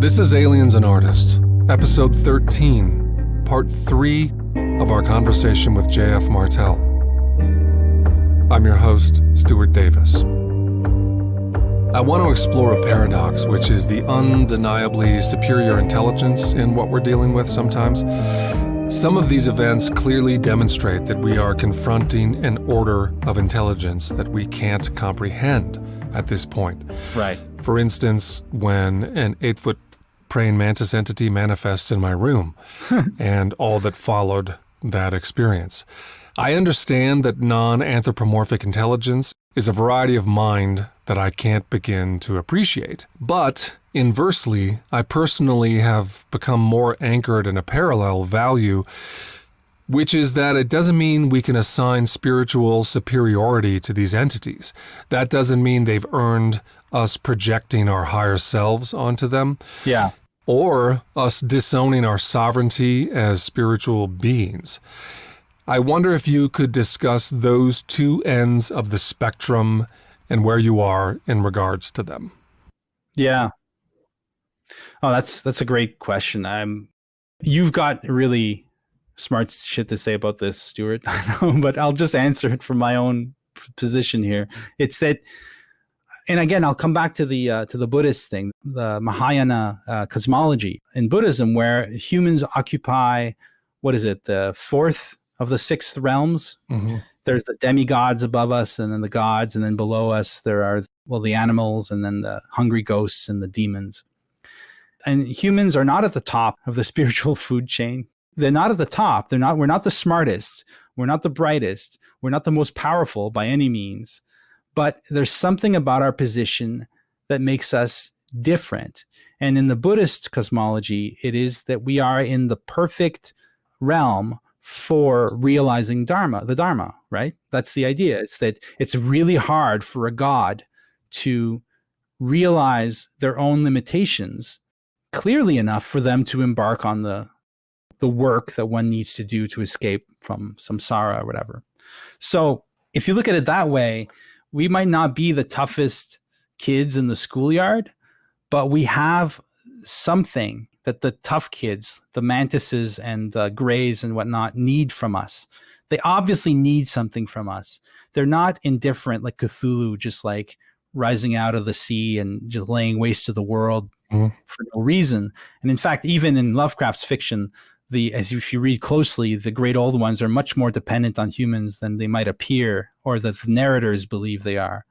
This is Aliens and Artists, episode 13, part 3 of our conversation with J.F. Martel. I'm your host, Stuart Davis. I want to explore a paradox, which is the undeniably superior intelligence in what we're dealing with sometimes. Some of these events clearly demonstrate that we are confronting an order of intelligence that we can't comprehend at this point. Right. For instance, when an 8-foot praying mantis entity manifests in my room and all that followed that experience. I understand that non-anthropomorphic intelligence is a variety of mind that I can't begin to appreciate. But inversely, I personally have become more anchored in a parallel value, which is that it doesn't mean we can assign spiritual superiority to these entities. That doesn't mean they've earned us projecting our higher selves onto them. Yeah. Or us disowning our sovereignty as spiritual beings. I wonder if you could discuss those two ends of the spectrum and where you are in regards to them. Yeah. Oh, that's a great question. You've got really smart shit to say about this, Stuart. I know, but I'll just answer it from my own position here. It's that, and again, I'll come back to the Buddhist thing, the Mahayana cosmology in Buddhism, where humans occupy, the fourth of the sixth realms. Mm-hmm. There's the demigods above us, and then the gods, and then below us there are, the animals, and then the hungry ghosts and the demons. And humans are not at the top of the spiritual food chain. They're not at the top. We're not the smartest. We're not the brightest. We're not the most powerful by any means. But there's something about our position that makes us different. And in the Buddhist cosmology, it is that we are in the perfect realm for realizing the Dharma, right? That's the idea. It's that it's really hard for a god to realize their own limitations clearly enough for them to embark on the work that one needs to do to escape from samsara or whatever. So if you look at it that way, we might not be the toughest kids in the schoolyard, but we have something that the tough kids, the mantises and the grays and whatnot, need from us. They obviously need something from us. They're not indifferent like Cthulhu, just like rising out of the sea and just laying waste to the world for no reason. And in fact, even in Lovecraft's fiction, if you read closely, the great old ones are much more dependent on humans than they might appear, or that the narrators believe they are.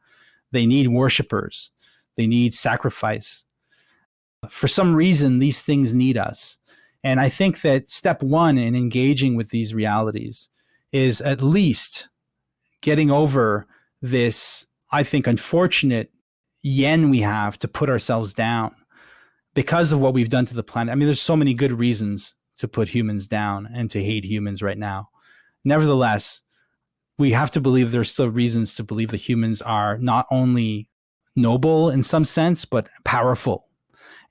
They need worshipers. They need sacrifice. For some reason, these things need us. And I think that step one in engaging with these realities is at least getting over this, I think, unfortunate yen we have to put ourselves down because of what we've done to the planet. I mean, there's so many good reasons to put humans down and to hate humans right now. Nevertheless, we have to believe there's still reasons to believe that humans are not only noble in some sense, but powerful.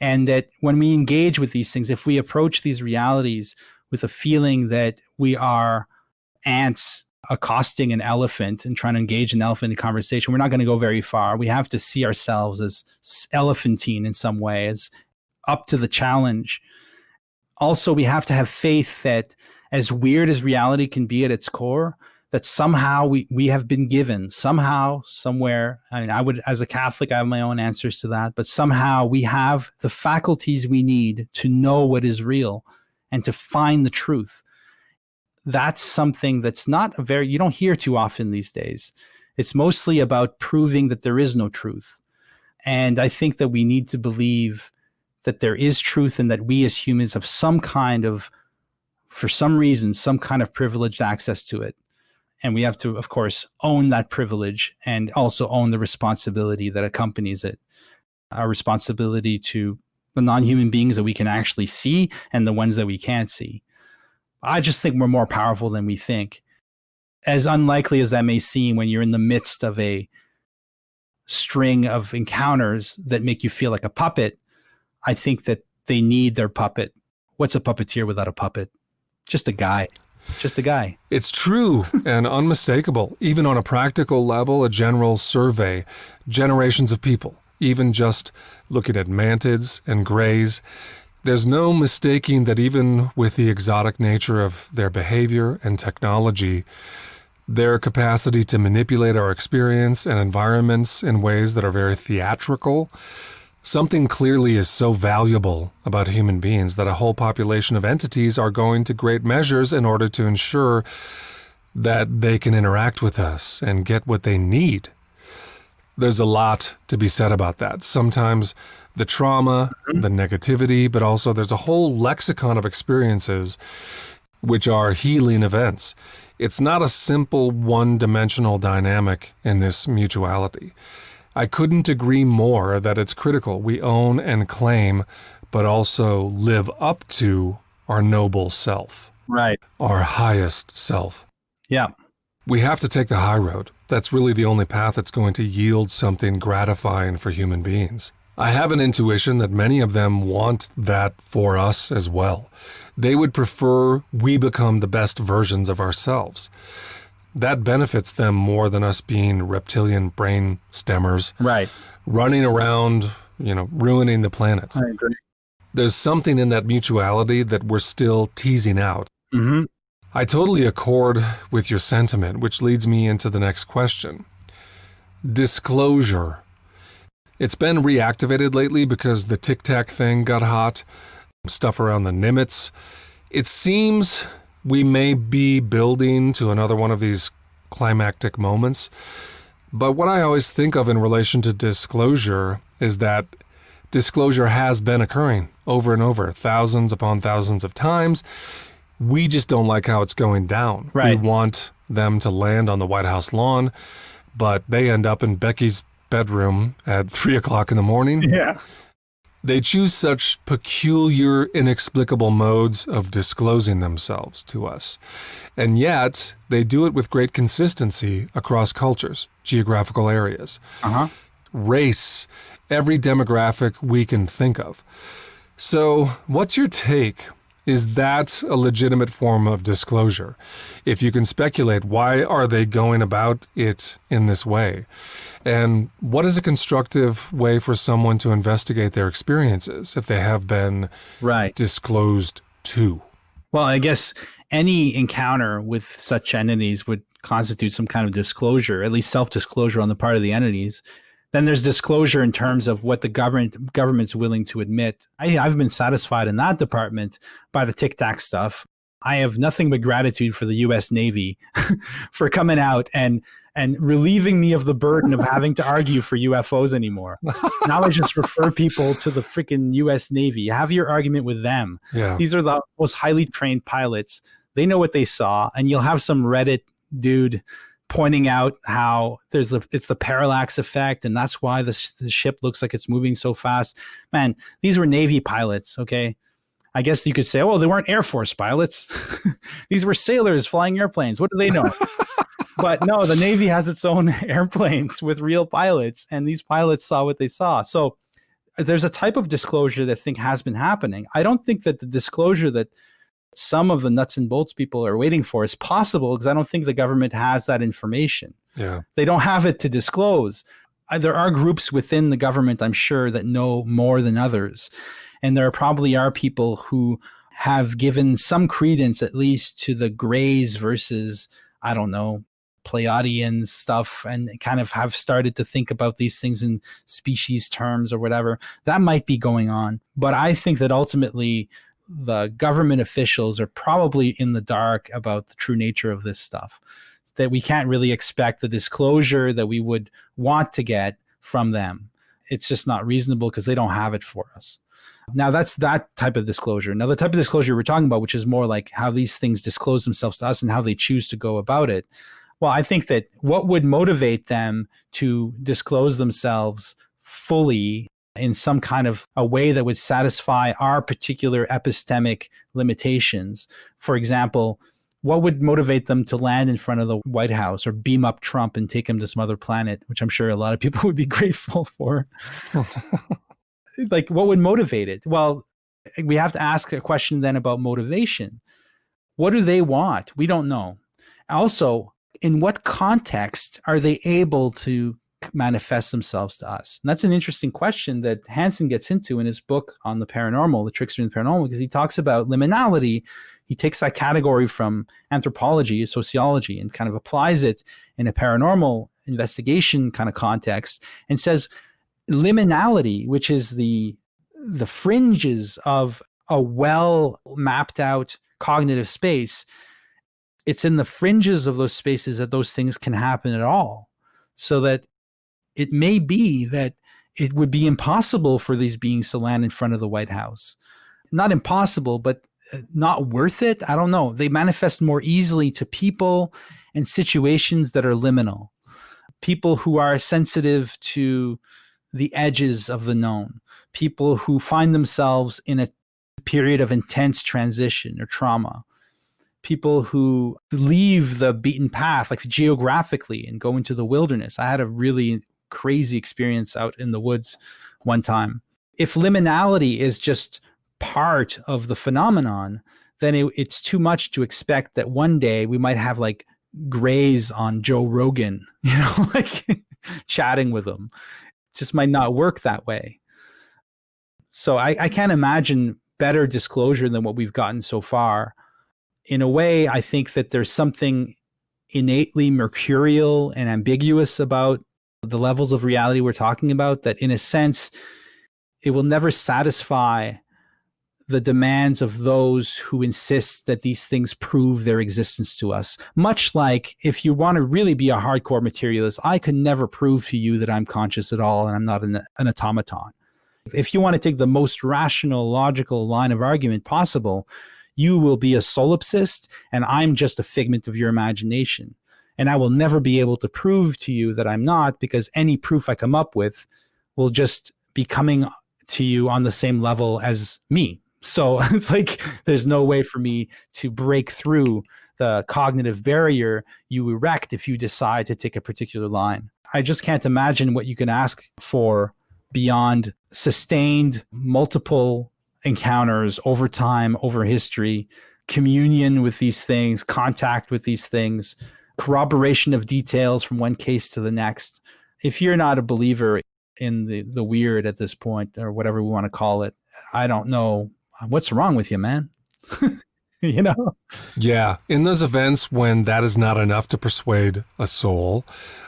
And that when we engage with these things, if we approach these realities with a feeling that we are ants accosting an elephant and trying to engage an elephant in conversation, we're not going to go very far. We have to see ourselves as elephantine in some way, as up to the challenge. Also, we have to have faith that as weird as reality can be at its core, that somehow we have been given, somehow, somewhere, I mean, I would, as a Catholic, I have my own answers to that, but somehow we have the faculties we need to know what is real and to find the truth. That's something that's you don't hear too often these days. It's mostly about proving that there is no truth. And I think that we need to believe that there is truth and that we as humans have for some reason, some kind of privileged access to it. And we have to, of course, own that privilege and also own the responsibility that accompanies it. Our responsibility to the non-human beings that we can actually see and the ones that we can't see. I just think we're more powerful than we think. As unlikely as that may seem when you're in the midst of a string of encounters that make you feel like a puppet, I think that they need their puppet. What's a puppeteer without a puppet? Just a guy. Just a guy. It's true and unmistakable. Even on a practical level, a general survey, generations of people, even just looking at mantids and greys, there's no mistaking that even with the exotic nature of their behavior and technology, their capacity to manipulate our experience and environments in ways that are very theatrical, something clearly is so valuable about human beings that a whole population of entities are going to great measures in order to ensure that they can interact with us and get what they need. There's a lot to be said about that. Sometimes the trauma, the negativity, but also there's a whole lexicon of experiences which are healing events. It's not a simple one-dimensional dynamic in this mutuality. I couldn't agree more that it's critical we own and claim, but also live up to our noble self. Right. Our highest self. Yeah. We have to take the high road. That's really the only path that's going to yield something gratifying for human beings. I have an intuition that many of them want that for us as well. They would prefer we become the best versions of ourselves. That benefits them more than us being reptilian brain stemmers, Right. running around, ruining the planet. I agree. There's something in that mutuality that we're still teasing out. Mm-hmm. I totally accord with your sentiment, which leads me into the next question. Disclosure. It's been reactivated lately because the Tic Tac thing got hot, stuff around the Nimitz. It seems we may be building to another one of these climactic moments. But what I always think of in relation to disclosure is that disclosure has been occurring over and over, thousands upon thousands of times. We just don't like how it's going down. Right. We want them to land on the White House lawn, but they end up in Becky's bedroom at 3 o'clock in the morning. Yeah. They choose such peculiar, inexplicable modes of disclosing themselves to us. And yet, they do it with great consistency across cultures, geographical areas, race, every demographic we can think of. So, what's your take? Is that a legitimate form of disclosure? If you can speculate, why are they going about it in this way? And what is a constructive way for someone to investigate their experiences if they have been disclosed to? Well, I guess any encounter with such entities would constitute some kind of disclosure, at least self-disclosure on the part of the entities. Then there's disclosure in terms of what the government's willing to admit. I've been satisfied in that department by the Tic Tac stuff. I have nothing but gratitude for the U.S. Navy for coming out and relieving me of the burden of having to argue for UFOs anymore. Now I just refer people to the freaking U.S. Navy. Have your argument with them. Yeah. These are the most highly trained pilots. They know what they saw, and you'll have some Reddit dude pointing out how it's the parallax effect, and that's why the ship looks like it's moving so fast. Man, these were Navy pilots, okay? I guess you could say, oh, they weren't Air Force pilots. These were sailors flying airplanes. What do they know? But no, the Navy has its own airplanes with real pilots, and these pilots saw what they saw. So there's a type of disclosure that I think has been happening. I don't think that the disclosure that some of the nuts and bolts people are waiting for is possible, because I don't think the government has that information. Yeah. They don't have it to disclose. There are groups within the government, I'm sure, that know more than others. And there probably are people who have given some credence, at least, to the Greys versus, I don't know, Pleiadian stuff, and kind of have started to think about these things in species terms or whatever. That might be going on. But I think that ultimately the government officials are probably in the dark about the true nature of this stuff, that we can't really expect the disclosure that we would want to get from them. It's just not reasonable because they don't have it for us. Now, that's that type of disclosure. Now, the type of disclosure we're talking about, which is more like how these things disclose themselves to us and how they choose to go about it. Well, I think that what would motivate them to disclose themselves fully in some kind of a way that would satisfy our particular epistemic limitations. For example, what would motivate them to land in front of the White House or beam up Trump and take him to some other planet, which I'm sure a lot of people would be grateful for? Like, what would motivate it? Well, we have to ask a question then about motivation. What do they want? We don't know. Also, in what context are they able to manifest themselves to us? And that's an interesting question that Hansen gets into in his book on the paranormal, The Trickster in the Paranormal, because he talks about liminality. He takes that category from anthropology, sociology, and kind of applies it in a paranormal investigation kind of context and says liminality, which is the fringes of a well mapped out cognitive space, it's in the fringes of those spaces that those things can happen at all. So that it may be that it would be impossible for these beings to land in front of the White House. Not impossible, but not worth it. I don't know. They manifest more easily to people and situations that are liminal. People who are sensitive to the edges of the known. People who find themselves in a period of intense transition or trauma. People who leave the beaten path, like geographically, and go into the wilderness. I had a really crazy experience out in the woods one time. If liminality is just part of the phenomenon, then it's too much to expect that one day we might have like Grays on Joe Rogan, like chatting with them. It just might not work that way. So I can't imagine better disclosure than what we've gotten so far. In a way, I think that there's something innately mercurial and ambiguous about the levels of reality we're talking about, that in a sense, it will never satisfy the demands of those who insist that these things prove their existence to us. Much like if you want to really be a hardcore materialist, I could never prove to you that I'm conscious at all and I'm not an automaton. If you want to take the most rational, logical line of argument possible, you will be a solipsist and I'm just a figment of your imagination. And I will never be able to prove to you that I'm not, because any proof I come up with will just be coming to you on the same level as me. So it's like there's no way for me to break through the cognitive barrier you erect if you decide to take a particular line. I just can't imagine what you can ask for beyond sustained multiple encounters over time, over history, communion with these things, contact with these things, corroboration of details from one case to the next. If you're not a believer in the weird at this point, or whatever we want to call it, I don't know what's wrong with you, man. Yeah, in those events when that is not enough to persuade a soul,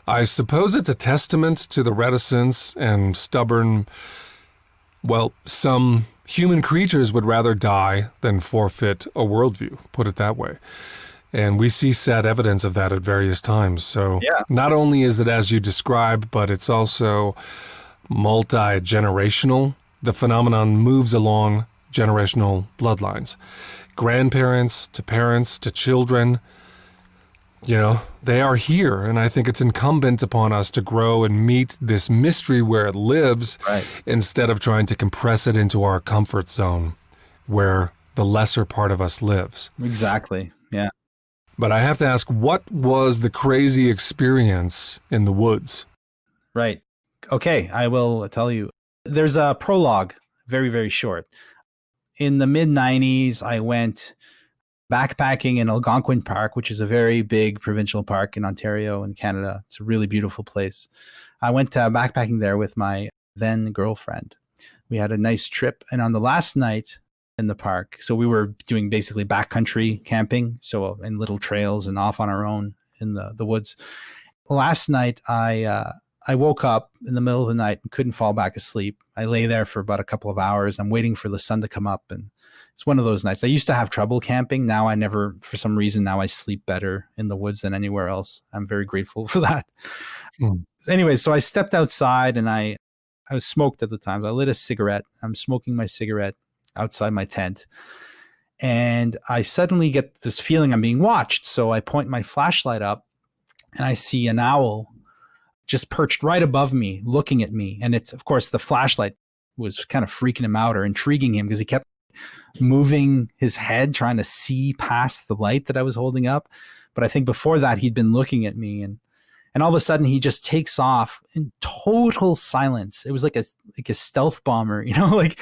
I suppose it's a testament to the reticence and stubborn, some human creatures would rather die than forfeit a worldview, put it that way. And we see sad evidence of that at various times. So Not only is it as you described, but it's also multi-generational. The phenomenon moves along generational bloodlines. Grandparents to parents to children, they are here. And I think it's incumbent upon us to grow and meet this mystery where it lives, right, instead of trying to compress it into our comfort zone where the lesser part of us lives. Exactly. Yeah. But I have to ask, what was the crazy experience in the woods? Right. Okay, I will tell you. There's a prologue, very, very short. In the mid-90s, I went backpacking in Algonquin Park, which is a very big provincial park in Ontario in Canada. It's a really beautiful place. I went backpacking there with my then girlfriend. We had a nice trip. And on the last night in the park, so we were doing basically backcountry camping, so in little trails and off on our own in the woods. Last night, I woke up in the middle of the night and couldn't fall back asleep. I lay there for about a couple of hours. I'm waiting for the sun to come up. And it's one of those nights. I used to have trouble camping. Now I never, for some reason, now I sleep better in the woods than anywhere else. I'm very grateful for that. Anyway, so I stepped outside and I was smoked at the time. I lit a cigarette. I'm smoking my cigarette outside my tent. And I suddenly get this feeling I'm being watched. So I point my flashlight up and I see an owl just perched right above me, looking at me. And it's, of course, the flashlight was kind of freaking him out or intriguing him because he kept moving his head, trying to see past the light that I was holding up. But I think before that, he'd been looking at me, and all of a sudden he just takes off in total silence. It was like a stealth bomber, like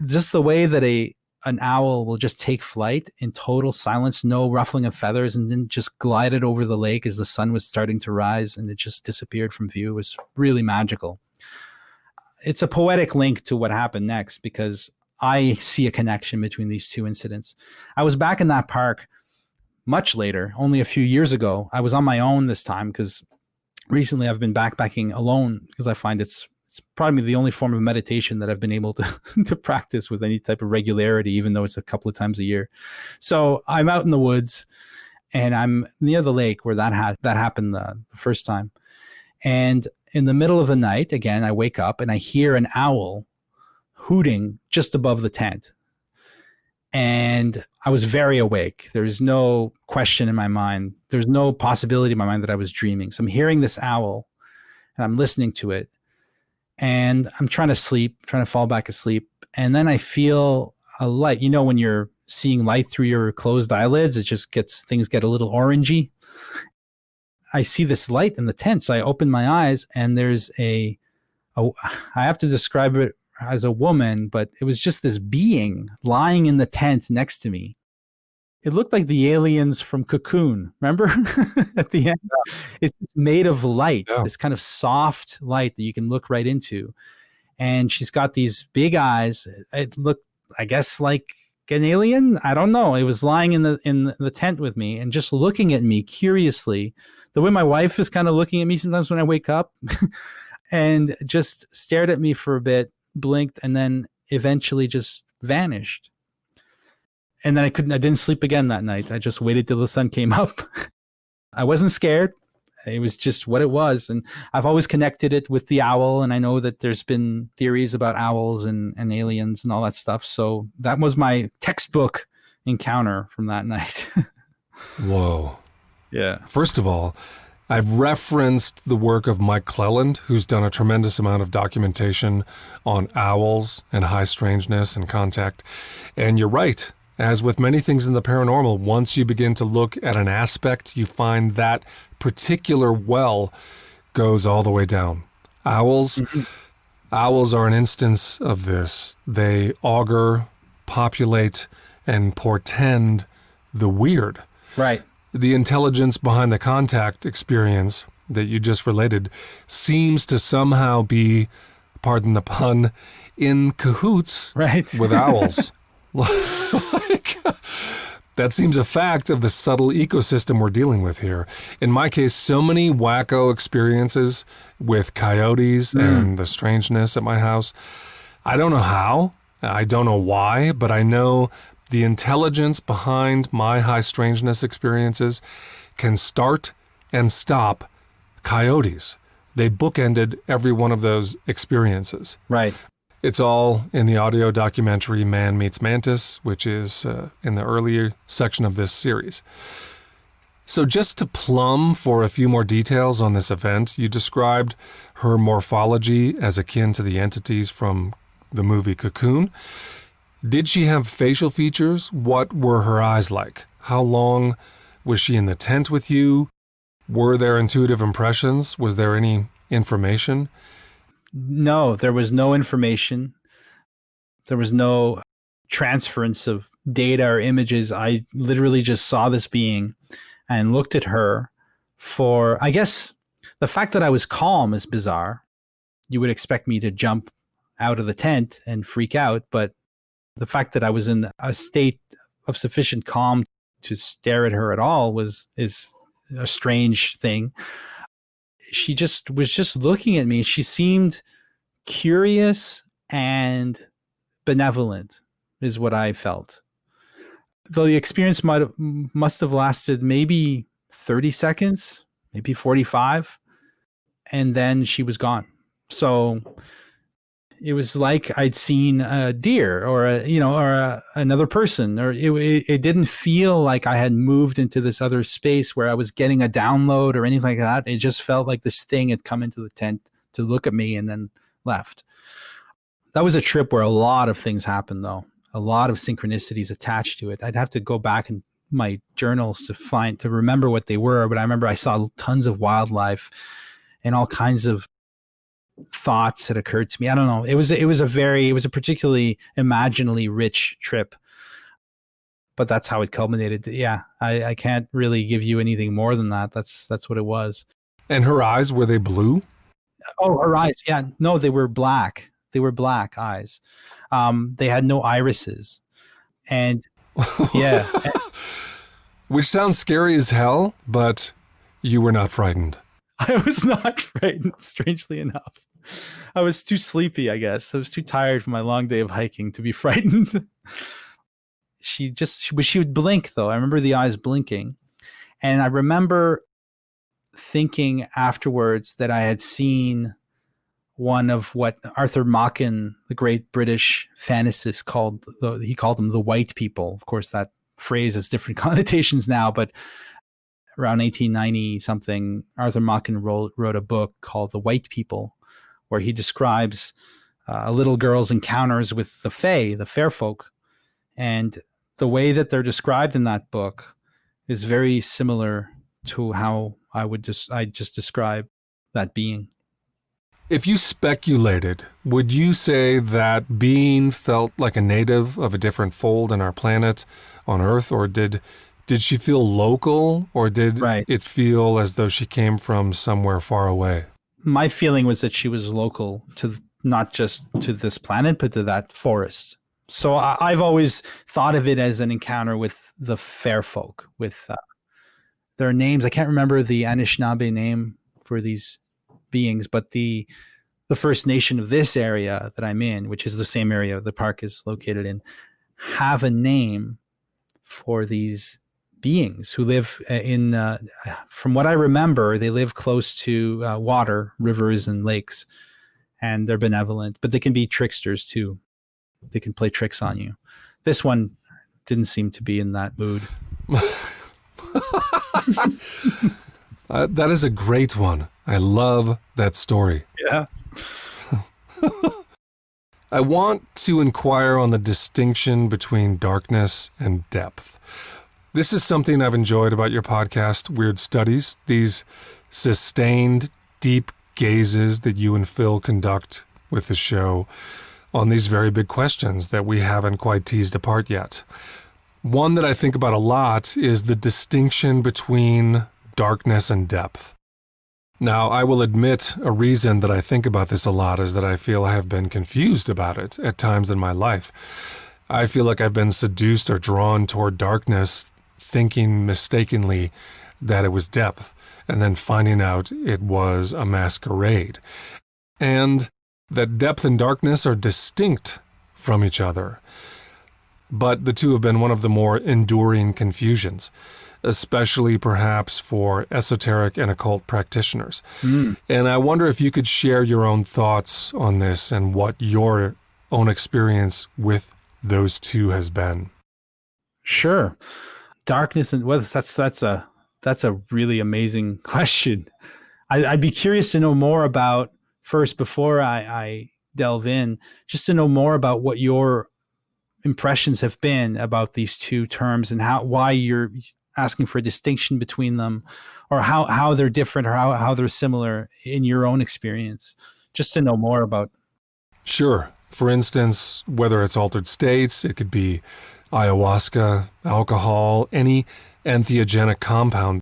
just the way that a an owl will just take flight in total silence, no ruffling of feathers, and then just glided over the lake as the sun was starting to rise, and it just disappeared from view. It was really magical. It's a poetic link to what happened next because I see a connection between these two incidents. I was back in that park much later, only a few years ago. I was on my own this time because recently I've been backpacking alone because I find it's probably the only form of meditation that I've been able to to practice with any type of regularity, even though it's a couple of times a year. So I'm out in the woods and I'm near the lake where that happened the first time. And in the middle of the night, again, I wake up and I hear an owl hooting just above the tent. And I was very awake. There's no question in my mind. There's no possibility in my mind that I was dreaming. So I'm hearing this owl and I'm listening to it. And I'm trying to sleep, trying to fall back asleep. And then I feel a light. You know, when you're seeing light through your closed eyelids, things get a little orangey. I see this light in the tent. So I open my eyes and there's I have to describe it as a woman, but it was just this being lying in the tent next to me. It looked like the aliens from Cocoon. Remember at the end? Yeah. It's made of light, this kind of soft light that you can look right into. And she's got these big eyes. It looked, I guess, like an alien. I don't know. It was lying in the tent with me and just looking at me curiously, the way my wife is kind of looking at me sometimes when I wake up, and just stared at me for a bit, blinked, and then eventually just vanished. And then I didn't sleep again that night. I just waited till the sun came up. I wasn't scared. It was just what it was. And I've always connected it with the owl. And I know that there's been theories about owls and aliens and all that stuff. So that was my textbook encounter from that night. Whoa. Yeah. First of all, I've referenced the work of Mike Cleland, who's done a tremendous amount of documentation on owls and high strangeness and contact. And you're right. As with many things in the paranormal, once you begin to look at an aspect, you find that particular well goes all the way down. Owls are an instance of this. They augur, populate, and portend the weird. Right. The intelligence behind the contact experience that you just related seems to somehow be, pardon the pun, in cahoots with owls. That seems a fact of the subtle ecosystem we're dealing with here. In my case, so many wacko experiences with coyotes and the strangeness at my house. I don't know how, I don't know why, but I know the intelligence behind my high strangeness experiences can start and stop coyotes. They bookended every one of those experiences. Right. It's all in the audio documentary Man Meets Mantis, which is in the earlier section of this series. So just to plumb for a few more details on this event, you described her morphology as akin to the entities from the movie Cocoon. Did she have facial features? What were her eyes like? How long was she in the tent with you? Were there intuitive impressions? Was there any information? No, there was no information. There was no transference of data or images. I literally just saw this being and looked at her for, I guess, the fact that I was calm is bizarre. You would expect me to jump out of the tent and freak out, but the fact that I was in a state of sufficient calm to stare at her at all is a strange thing. She just was just looking at me. She seemed curious and benevolent is what I felt. Though the experience must have lasted maybe 30 seconds, maybe 45, and then she was gone. So it was like I'd seen a deer or another person, or it didn't feel like I had moved into this other space where I was getting a download or anything like that. It just felt like this thing had come into the tent to look at me and then left. That was a trip where a lot of things happened, though. A lot of synchronicities attached to it. I'd have to go back in my journals to remember what they were, but I remember I saw tons of wildlife and all kinds of thoughts that occurred to me. I don't know. It was a particularly imaginally rich trip. but that's how it culminated. Yeah, I can't really give you anything more than that. That's what it was. And her eyes, were they blue? Oh, her eyes. Yeah, no, they were black. They were black eyes. They had no irises, and yeah, Which sounds scary as hell, but you were not frightened. I was not frightened. Strangely enough, I was too sleepy. I guess I was too tired from my long day of hiking to be frightened. She would blink though. I remember the eyes blinking, and I remember thinking afterwards that I had seen one of what Arthur Machen, the great British fantasist, he called them the white people. Of course, that phrase has different connotations now, but around 1890 something, Arthur Machen wrote a book called The White People, where he describes a little girl's encounters with the Fae, the fair folk. And the way that they're described in that book is very similar to how I just describe that being. If you speculated, would you say that being felt like a native of a different fold in our planet on Earth, or did she feel local, or did it feel as though she came from somewhere far away? My feeling was that she was local to not just to this planet, but to that forest. So I've always thought of it as an encounter with the fair folk, with their names. I can't remember the Anishinaabe name for these beings, but the First Nation of this area that I'm in, which is the same area the park is located in, have a name for these beings who live from what I remember, they live close to water, rivers and lakes, and they're benevolent, but they can be tricksters too. They can play tricks on you. This one didn't seem to be in that mood. That is a great one. I love that story. Yeah. I want to inquire on the distinction between darkness and depth. This is something I've enjoyed about your podcast, Weird Studies, these sustained, deep gazes that you and Phil conduct with the show on these very big questions that we haven't quite teased apart yet. One that I think about a lot is the distinction between darkness and depth. Now, I will admit a reason that I think about this a lot is that I feel I have been confused about it at times in my life. I feel like I've been seduced or drawn toward darkness, thinking mistakenly that it was depth, and then finding out it was a masquerade. And that depth and darkness are distinct from each other. But the two have been one of the more enduring confusions, especially perhaps for esoteric and occult practitioners. And I wonder if you could share your own thoughts on this and what your own experience with those two has been. Sure. Darkness and well, that's a really amazing question. I'd be curious to know more about, first, before I delve in, just to know more about what your impressions have been about these two terms and why you're asking for a distinction between them, or how they're different, or how they're similar in your own experience, just to know more about. Sure. For instance, whether it's altered states, it could be ayahuasca, alcohol, any entheogenic compound.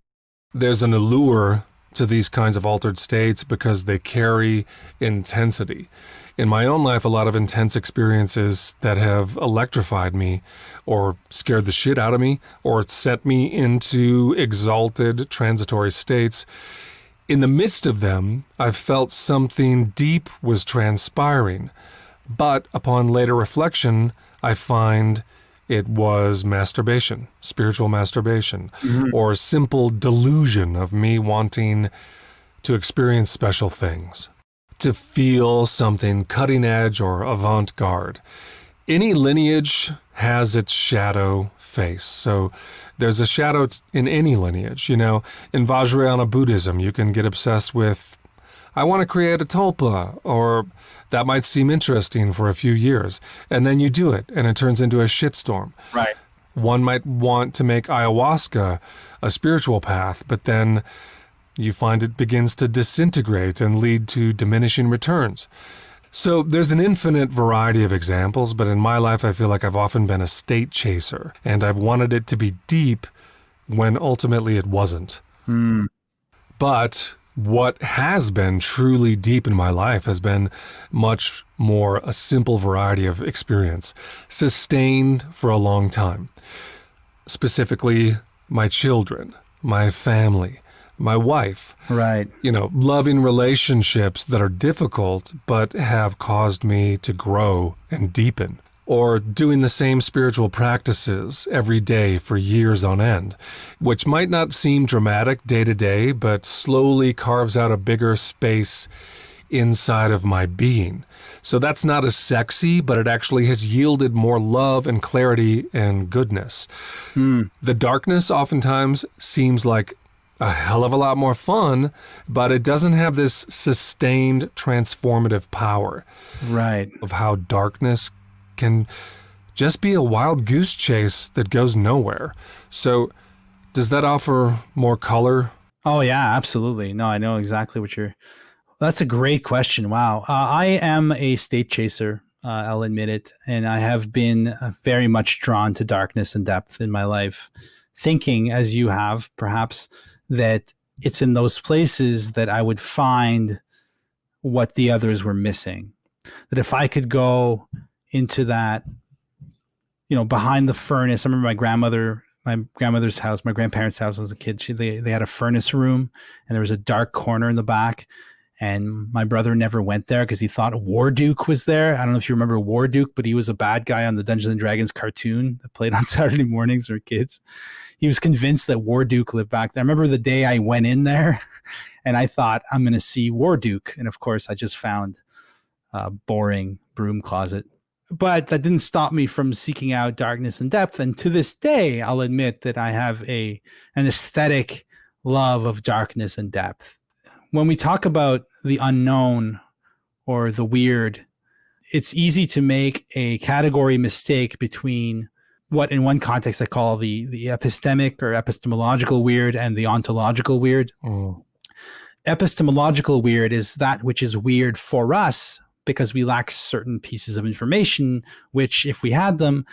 There's an allure to these kinds of altered states because they carry intensity. In my own life, a lot of intense experiences that have electrified me or scared the shit out of me or sent me into exalted transitory states. In the midst of them, I've felt something deep was transpiring. But upon later reflection, I find it was masturbation, spiritual masturbation, or simple delusion of me wanting to experience special things, to feel something cutting edge or avant-garde. Any lineage has its shadow face. So there's a shadow in any lineage. You know, in Vajrayana Buddhism, you can get obsessed with, I want to create a tulpa, or that might seem interesting for a few years. And then you do it, and it turns into a shitstorm. Right. One might want to make ayahuasca a spiritual path, but then you find it begins to disintegrate and lead to diminishing returns. So there's an infinite variety of examples, but in my life, I feel like I've often been a state chaser, and I've wanted it to be deep when ultimately it wasn't. Hmm. But what has been truly deep in my life has been much more a simple variety of experience, sustained for a long time. Specifically, my children, my family, my wife, Right. loving relationships that are difficult but have caused me to grow and deepen. Or doing the same spiritual practices every day for years on end, which might not seem dramatic day to day, but slowly carves out a bigger space inside of my being. So that's not as sexy, but it actually has yielded more love and clarity and goodness. Hmm. The darkness oftentimes seems like a hell of a lot more fun, but it doesn't have this sustained transformative power Right. of how darkness can just be a wild goose chase that goes nowhere. So, does that offer more color? Oh yeah, absolutely. No, I know exactly what you're. That's a great question. Wow. I am a state chaser. I'll admit it, and I have been very much drawn to darkness and depth in my life, thinking, as you have, perhaps, that it's in those places that I would find what the others were missing. That if I could go into that, behind the furnace. I remember my grandmother's house, my grandparents' house as a kid. They had a furnace room, and there was a dark corner in the back. And my brother never went there because he thought Warduke was there. I don't know if you remember Warduke, but he was a bad guy on the Dungeons and Dragons cartoon that played on Saturday mornings for kids. He was convinced that Warduke lived back there. I remember the day I went in there, and I thought I'm going to see Warduke, and of course I just found a boring broom closet. But that didn't stop me from seeking out darkness and depth. And to this day, I'll admit that I have an aesthetic love of darkness and depth. When we talk about the unknown or the weird, it's easy to make a category mistake between what in one context I call the epistemic or epistemological weird and the ontological weird. Mm. Epistemological weird is that which is weird for us because we lack certain pieces of information, which, if we had them,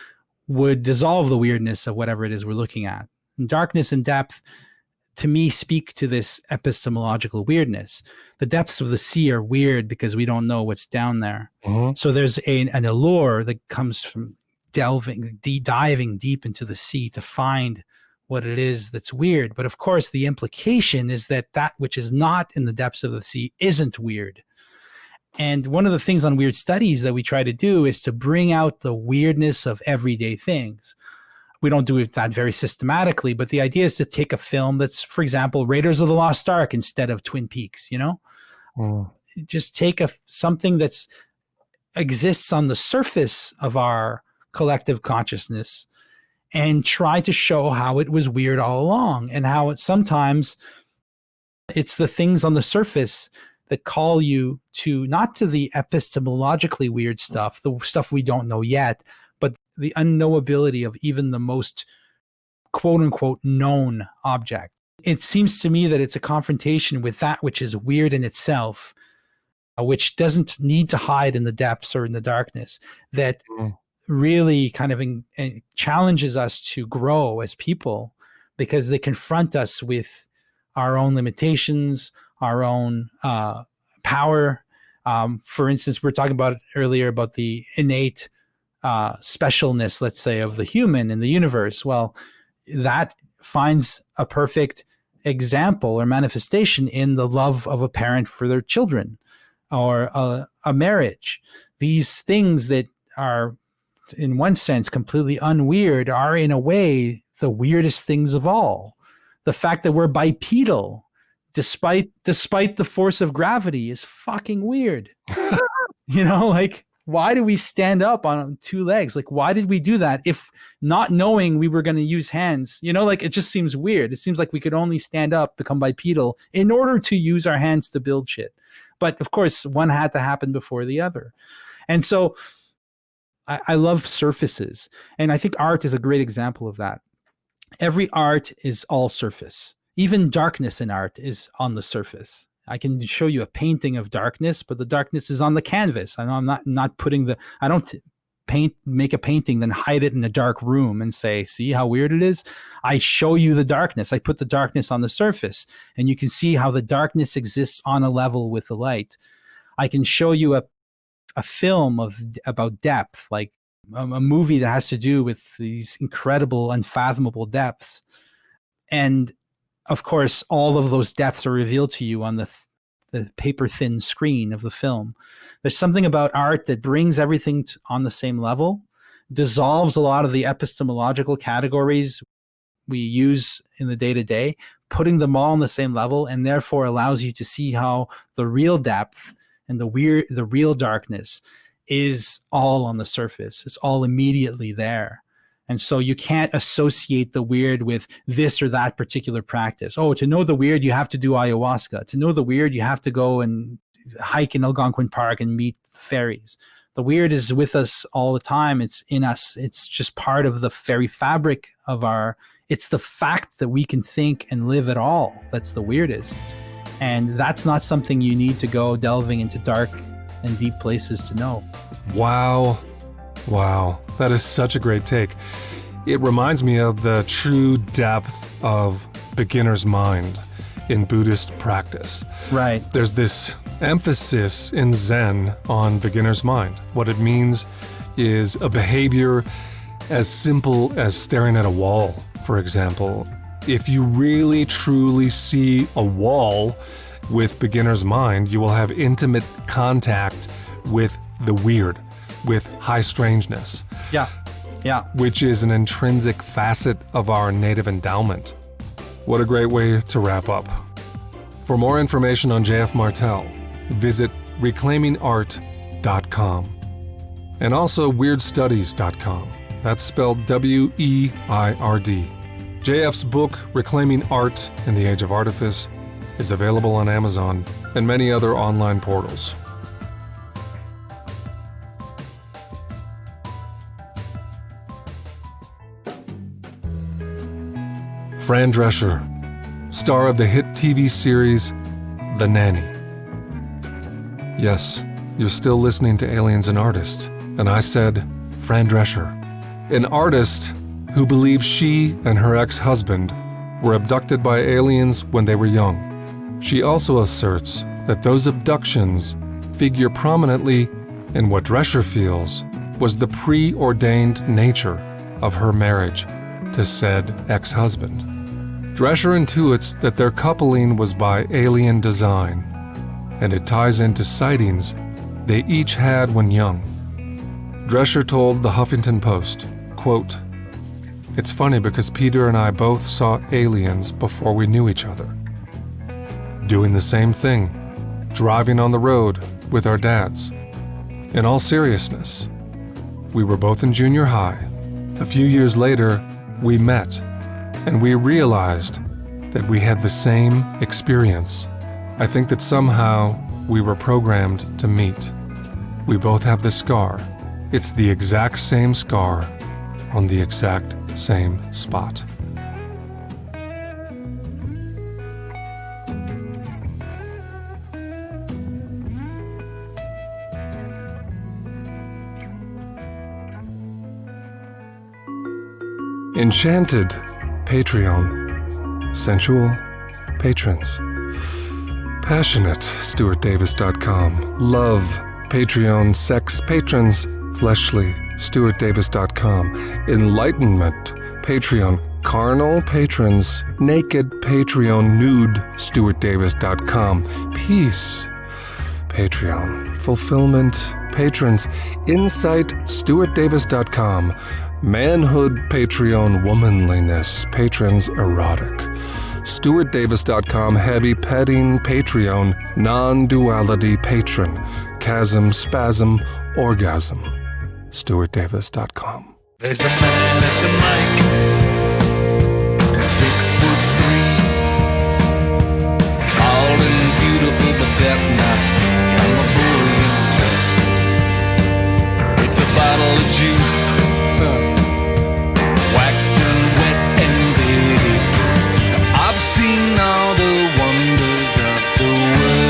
would dissolve the weirdness of whatever it is we're looking at. And darkness and depth, to me, speak to this epistemological weirdness. The depths of the sea are weird because we don't know what's down there. Mm-hmm. So there's an allure that comes from diving deep into the sea to find what it is that's weird. But of course, the implication is that that which is not in the depths of the sea isn't weird. And one of the things on weird studies that we try to do is to bring out the weirdness of everyday things. We don't do that very systematically, but the idea is to take a film that's, for example, Raiders of the Lost Ark instead of Twin Peaks, Just take something that's exists on the surface of our collective consciousness and try to show how it was weird all along, and how sometimes it's the things on the surface that call you to, not to the epistemologically weird stuff, the stuff we don't know yet, but the unknowability of even the most quote unquote known object. It seems to me that it's a confrontation with that which is weird in itself, which doesn't need to hide in the depths or in the darkness, that really kind of challenges us to grow as people, because they confront us with our own limitations, our own power. For instance, we were talking about earlier about the innate specialness, let's say, of the human in the universe. Well, that finds a perfect example or manifestation in the love of a parent for their children, or a marriage. These things that are, in one sense, completely unweird are, in a way, the weirdest things of all. The fact that we're bipedal, despite the force of gravity, is fucking weird. Like, why do we stand up on two legs? Like, why did we do that if not knowing we were going to use hands? Like, it just seems weird. It seems like we could only stand up, become bipedal, in order to use our hands to build shit. But of course, one had to happen before the other. And so I love surfaces. And I think art is a great example of that. Every art is all surface. Even darkness in art is on the surface. I can show you a painting of darkness, but the darkness is on the canvas. I'm not putting I don't make a painting, then hide it in a dark room and say, see how weird it is? I show you the darkness. I put the darkness on the surface, and you can see how the darkness exists on a level with the light. I can show you a film about depth, like a movie that has to do with these incredible, unfathomable depths. And of course, all of those depths are revealed to you on the paper-thin screen of the film. There's something about art that brings everything on the same level, dissolves a lot of the epistemological categories we use in the day-to-day, putting them all on the same level, and therefore allows you to see how the real depth and the real darkness is all on the surface. It's all immediately there. And so you can't associate the weird with this or that particular practice. Oh, to know the weird, you have to do ayahuasca. To know the weird, you have to go and hike in Algonquin Park and meet fairies. The weird is with us all the time. It's in us. It's just part of the very fabric of it's the fact that we can think and live at all that's the weirdest. And that's not something you need to go delving into dark and deep places to know. Wow. That is such a great take. It reminds me of the true depth of beginner's mind in Buddhist practice. Right. There's this emphasis in Zen on beginner's mind. What it means is a behavior as simple as staring at a wall, for example. If you really truly see a wall with beginner's mind, you will have intimate contact with the weird, with high strangeness. Yeah. Which is an intrinsic facet of our native endowment. What a great way to wrap up. For more information on J.F. Martel, visit reclaimingart.com and also weirdstudies.com. That's spelled W-E-I-R-D. JF's book, Reclaiming Art in the Age of Artifice, is available on Amazon and many other online portals. Fran Drescher, star of the hit TV series The Nanny. Yes, you're still listening to Aliens and Artists, and I said Fran Drescher, an artist who believes she and her ex-husband were abducted by aliens when they were young. She also asserts that those abductions figure prominently in what Drescher feels was the preordained nature of her marriage to said ex-husband. Drescher intuits that their coupling was by alien design, and it ties into sightings they each had when young. Drescher told the Huffington Post, quote, "It's funny because Peter and I both saw aliens before we knew each other. Doing the same thing, driving on the road with our dads. In all seriousness, we were both in junior high. A few years later, we met, and we realized that we had the same experience. I think that somehow we were programmed to meet. We both have the scar. It's the exact same scar on the exact same spot." Enchanted, Patreon. Sensual, patrons. Passionate, StuartDavis.com. Love, Patreon. Sex, patrons. Fleshly, StuartDavis.com. Enlightenment, Patreon. Carnal, patrons. Naked, Patreon. Nude, StuartDavis.com. Peace, Patreon. Fulfillment, patrons. Insight, StuartDavis.com. Manhood, Patreon. Womanliness, patrons. Erotic, StuartDavis.com. Heavy petting, Patreon. Non-duality, patron. Chasm, spasm, orgasm, StuartDavis.com. There's a man at the mic, 6'3", all and beautiful, but that's not me. I'm a bully. It's a bottle of juice, waxed and wet and baby. I've seen all the wonders of the world.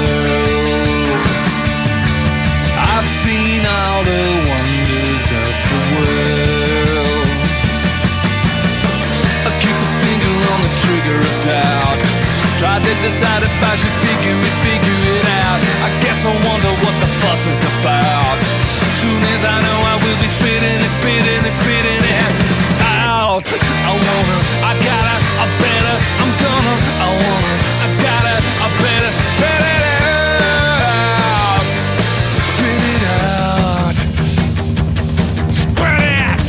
decide if I should figure it out. I guess I wonder what the fuss is about. As soon as I know, I will be spitting it out. I wanna, I gotta, I better, I'm gonna, I wanna, I gotta, I better spit it out. Spit it out. Spit it.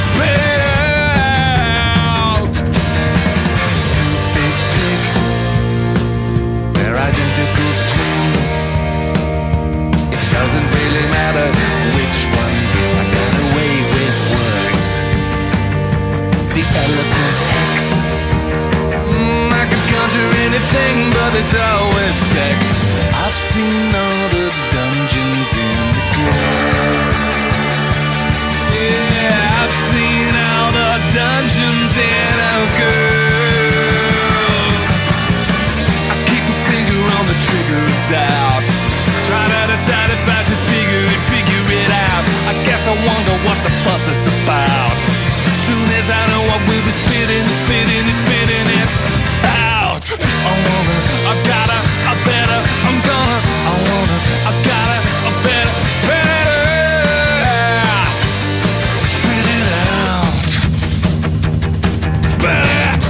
Spit it out. Two-faced pig. We're identical twins. It doesn't really matter which one wins. I got away with words. The eloquent X. I could conjure anything, but it's always sex. I've seen all the dungeons in the club. Yeah, I've seen all the dungeons in a girl. I keep a finger on the trigger of doubt. Try to decide if I should figure it out. I guess I wonder what the fuss is about. As soon as I know, I will be spitting it out. I wanna, I gotta, I better, I'm gonna, I wanna, I gotta, I better spit it out. Spit it out. Spit it.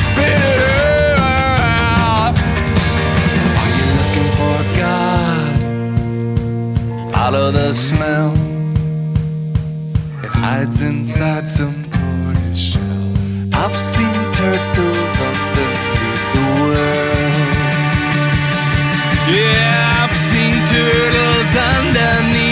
Spit it out. Are you looking for a god? Out of the smell. It hides inside some tortoise shell. I've seen turtles underneath the world. Yeah, I've seen turtles underneath